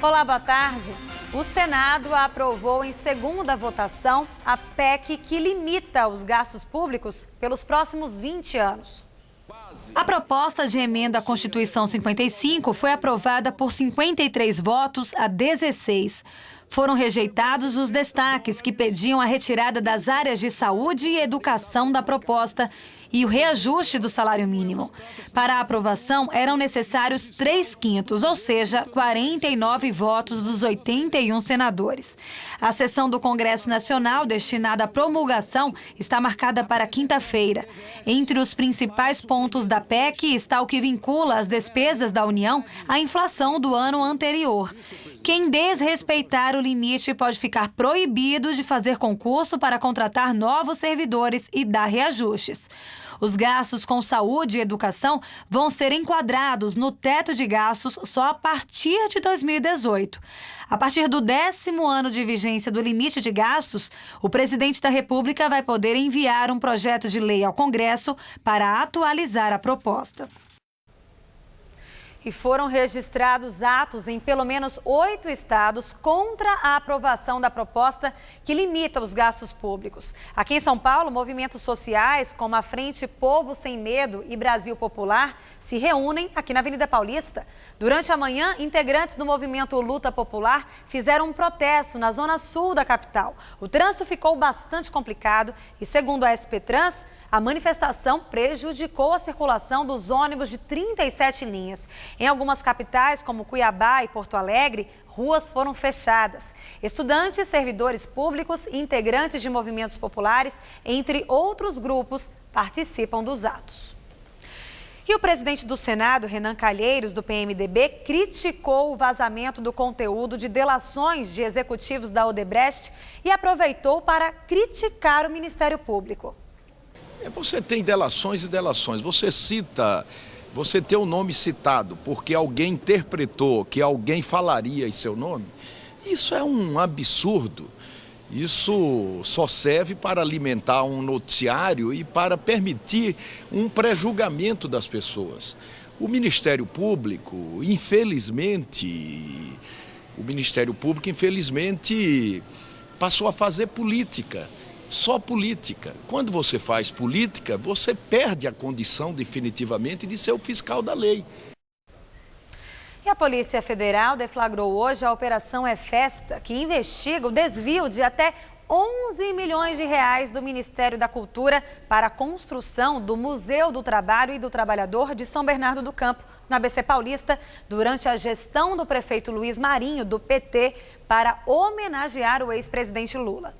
Olá, boa tarde. O Senado aprovou em segunda votação a PEC que limita os gastos públicos pelos próximos 20 anos. A proposta de emenda à Constituição 55 foi aprovada por 53 votos a 16. Foram rejeitados os destaques que pediam a retirada das áreas de saúde e educação da proposta e o reajuste do salário mínimo. Para a aprovação, eram necessários 3/5, ou seja, 49 votos dos 81 senadores. A sessão do Congresso Nacional destinada à promulgação está marcada para quinta-feira. Entre os principais pontos da PEC está o que vincula as despesas da União à inflação do ano anterior. Quem desrespeitar o limite pode ficar proibido de fazer concurso para contratar novos servidores e dar reajustes. Os gastos com saúde e educação vão ser enquadrados no teto de gastos só a partir de 2018. A partir do 10º ano de vigência do limite de gastos, o presidente da República vai poder enviar um projeto de lei ao Congresso para atualizar a proposta. E foram registrados atos em pelo menos 8 estados contra a aprovação da proposta que limita os gastos públicos. Aqui em São Paulo, movimentos sociais como a Frente Povo Sem Medo e Brasil Popular se reúnem aqui na Avenida Paulista. Durante a manhã, integrantes do movimento Luta Popular fizeram um protesto na zona sul da capital. O trânsito ficou bastante complicado e, segundo a SP Trans, a manifestação prejudicou a circulação dos ônibus de 37 linhas. Em algumas capitais, como Cuiabá e Porto Alegre, ruas foram fechadas. Estudantes, servidores públicos e integrantes de movimentos populares, entre outros grupos, participam dos atos. E o presidente do Senado, Renan Calheiros, do PMDB, criticou o vazamento do conteúdo de delações de executivos da Odebrecht e aproveitou para criticar o Ministério Público. Você tem delações e delações, você tem o nome citado porque alguém interpretou que alguém falaria em seu nome, isso é um absurdo. Isso só serve para alimentar um noticiário e para permitir um pré-julgamento das pessoas. O Ministério Público, infelizmente, passou a fazer política. Só política. Quando você faz política, você perde a condição definitivamente de ser o fiscal da lei. E a Polícia Federal deflagrou hoje a Operação É Festa, que investiga o desvio de até 11 milhões de reais do Ministério da Cultura para a construção do Museu do Trabalho e do Trabalhador de São Bernardo do Campo, na ABC Paulista, durante a gestão do prefeito Luiz Marinho, do PT, para homenagear o ex-presidente Lula.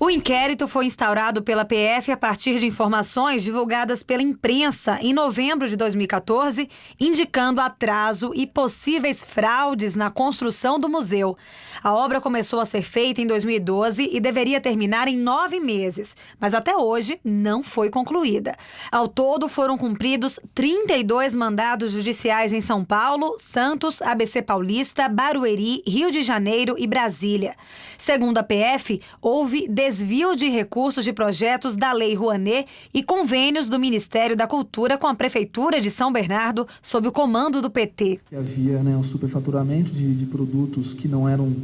O inquérito foi instaurado pela PF a partir de informações divulgadas pela imprensa em novembro de 2014, indicando atraso e possíveis fraudes na construção do museu. A obra começou a ser feita em 2012 e deveria terminar em 9 meses, mas até hoje não foi concluída. Ao todo, foram cumpridos 32 mandados judiciais em São Paulo, Santos, ABC Paulista, Barueri, Rio de Janeiro e Brasília. Segundo a PF, houve desvio de recursos de projetos da Lei Rouanet e convênios do Ministério da Cultura com a Prefeitura de São Bernardo, sob o comando do PT. Havia um superfaturamento de produtos que não eram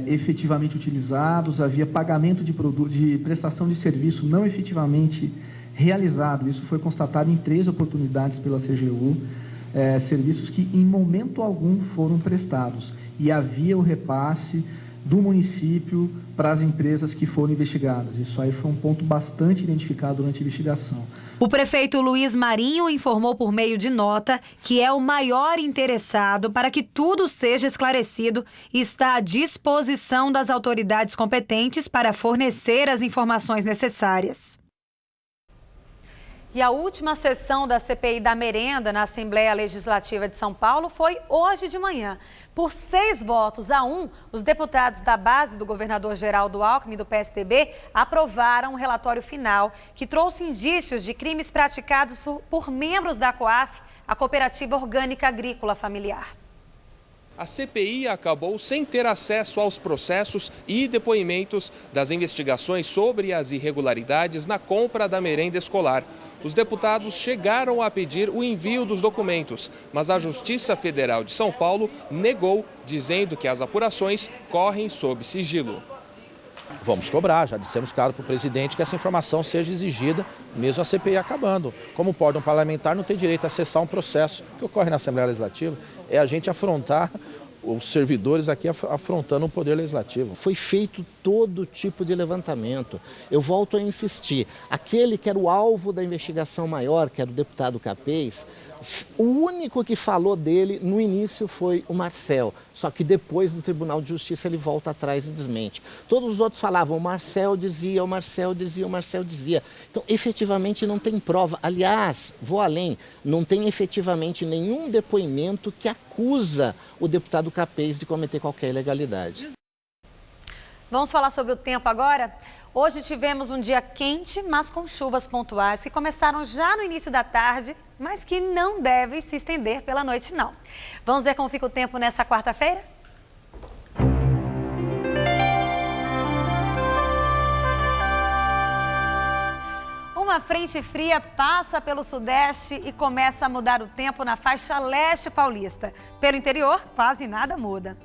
efetivamente utilizados, havia pagamento de prestação de serviço não efetivamente realizado. Isso foi constatado em 3 oportunidades pela CGU, serviços que em momento algum foram prestados. E havia o repasse do município para as empresas que foram investigadas. Isso aí foi um ponto bastante identificado durante a investigação. O prefeito Luiz Marinho informou por meio de nota que é o maior interessado para que tudo seja esclarecido e está à disposição das autoridades competentes para fornecer as informações necessárias. E a última sessão da CPI da merenda na Assembleia Legislativa de São Paulo foi hoje de manhã. Por 6-1, os deputados da base do governador Geraldo Alckmin, do PSDB, aprovaram o relatório final, que trouxe indícios de crimes praticados por membros da COAF, a Cooperativa Orgânica Agrícola Familiar. A CPI acabou sem ter acesso aos processos e depoimentos das investigações sobre as irregularidades na compra da merenda escolar. Os deputados chegaram a pedir o envio dos documentos, mas a Justiça Federal de São Paulo negou, dizendo que as apurações correm sob sigilo. Vamos cobrar, já dissemos claro para o presidente que essa informação seja exigida, mesmo a CPI acabando. Como pode um parlamentar não ter direito a acessar um processo que ocorre na Assembleia Legislativa? É a gente afrontar os servidores aqui afrontando o Poder Legislativo. Foi feito todo tipo de levantamento. Eu volto a insistir, aquele que era o alvo da investigação maior, que era o deputado Capês, o único que falou dele no início foi o Marcel, só que depois no Tribunal de Justiça ele volta atrás e desmente. Todos os outros falavam, o Marcel dizia, o Marcel dizia, o Marcel dizia. Então, efetivamente não tem prova. Aliás, vou além, não tem efetivamente nenhum depoimento que acusa o deputado Capês de cometer qualquer ilegalidade. Vamos falar sobre o tempo agora? Hoje tivemos um dia quente, mas com chuvas pontuais que começaram já no início da tarde, mas que não devem se estender pela noite, não. Vamos ver como fica o tempo nessa quarta-feira? Uma frente fria passa pelo sudeste e começa a mudar o tempo na faixa leste paulista. Pelo interior, quase nada muda.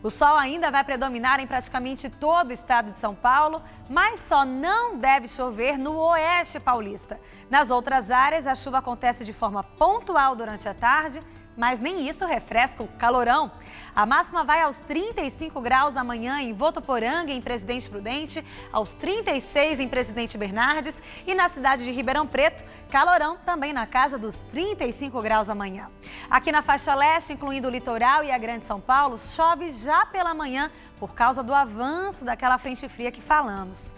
O sol ainda vai predominar em praticamente todo o estado de São Paulo, mas só não deve chover no oeste paulista. Nas outras áreas, a chuva acontece de forma pontual durante a tarde, mas nem isso refresca o calorão. A máxima vai aos 35 graus amanhã em Votuporanga, em Presidente Prudente, aos 36 em Presidente Bernardes e na cidade de Ribeirão Preto, calorão também na casa dos 35 graus amanhã. Aqui na faixa leste, incluindo o litoral e a Grande São Paulo, chove já pela manhã por causa do avanço daquela frente fria que falamos.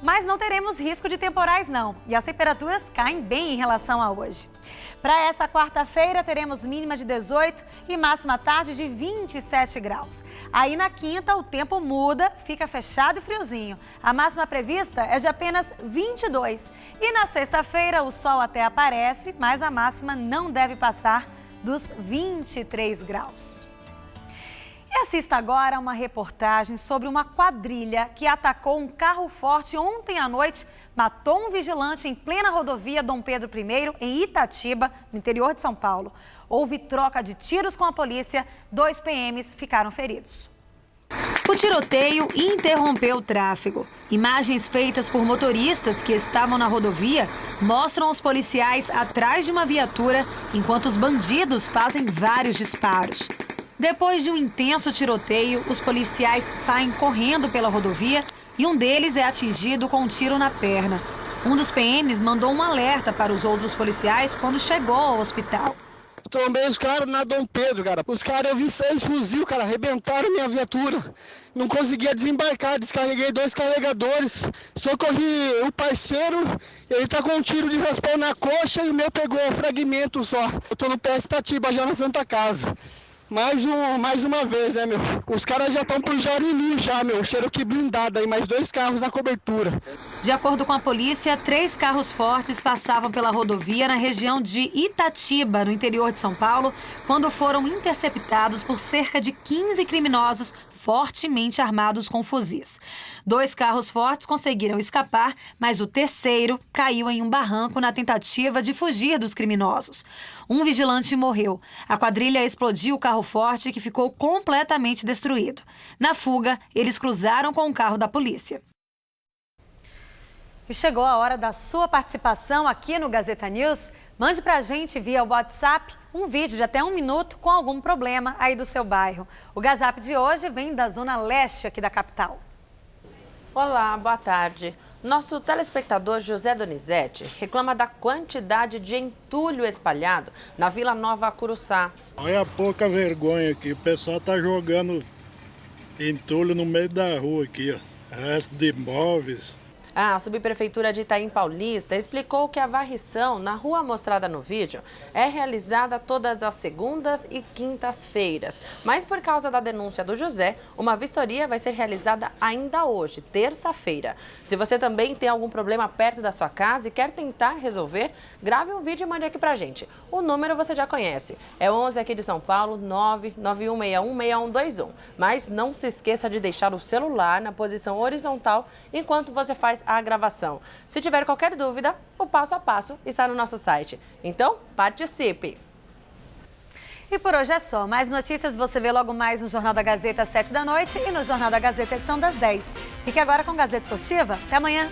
Mas não teremos risco de temporais não, e as temperaturas caem bem em relação a hoje. Para essa quarta-feira, teremos mínima de 18 e máxima tarde de 27 graus. Aí na quinta, o tempo muda, fica fechado e friozinho. A máxima prevista é de apenas 22. E na sexta-feira, o sol até aparece, mas a máxima não deve passar dos 23 graus. E assista agora a uma reportagem sobre uma quadrilha que atacou um carro forte ontem à noite, matou um vigilante em plena rodovia Dom Pedro I, em Itatiba, no interior de São Paulo. Houve troca de tiros com a polícia, 2 PMs ficaram feridos. O tiroteio interrompeu o tráfego. Imagens feitas por motoristas que estavam na rodovia mostram os policiais atrás de uma viatura, enquanto os bandidos fazem vários disparos. Depois de um intenso tiroteio, os policiais saem correndo pela rodovia e um deles é atingido com um tiro na perna. Um dos PMs mandou um alerta para os outros policiais quando chegou ao hospital. Trombei os caras na Dom Pedro, cara. Os caras, eu vi 6 fuzil, cara, arrebentaram minha viatura. Não conseguia desembarcar, descarreguei 2 carregadores. Socorri o parceiro, ele tá com um tiro de raspão na coxa e o meu pegou fragmento só. Eu tô no PS Itatiba, já na Santa Casa. Mais uma vez, meu? Os caras já estão por Jarinu já, meu. Cherokee blindado aí, mais 2 carros na cobertura. De acordo com a polícia, 3 carros fortes passavam pela rodovia na região de Itatiba, no interior de São Paulo, quando foram interceptados por cerca de 15 criminosos fortemente armados com fuzis. 2 carros fortes conseguiram escapar, mas o terceiro caiu em um barranco na tentativa de fugir dos criminosos. Um vigilante morreu. A quadrilha explodiu o carro forte, que ficou completamente destruído. Na fuga, eles cruzaram com o carro da polícia. E chegou a hora da sua participação aqui no Gazeta News. Mande pra gente via WhatsApp um vídeo de até 1 minuto com algum problema aí do seu bairro. O Gazap de hoje vem da zona leste aqui da capital. Olá, boa tarde. Nosso telespectador José Donizete reclama da quantidade de entulho espalhado na Vila Nova Curuçá. Olha a pouca vergonha aqui, o pessoal tá jogando entulho no meio da rua aqui, ó. Resto de móveis. A subprefeitura de Itaim Paulista explicou que a varrição na rua mostrada no vídeo é realizada todas as segundas e quintas-feiras. Mas por causa da denúncia do José, uma vistoria vai ser realizada ainda hoje, terça-feira. Se você também tem algum problema perto da sua casa e quer tentar resolver, grave um vídeo e mande aqui pra gente. O número você já conhece, é 11 aqui de São Paulo, 991616121. Mas não se esqueça de deixar o celular na posição horizontal enquanto você faz a gravação. Se tiver qualquer dúvida, o passo a passo está no nosso site. Então, participe! E por hoje é só. Mais notícias você vê logo mais no Jornal da Gazeta às 7 da noite e no Jornal da Gazeta edição das 10. Fique agora com Gazeta Esportiva. Até amanhã!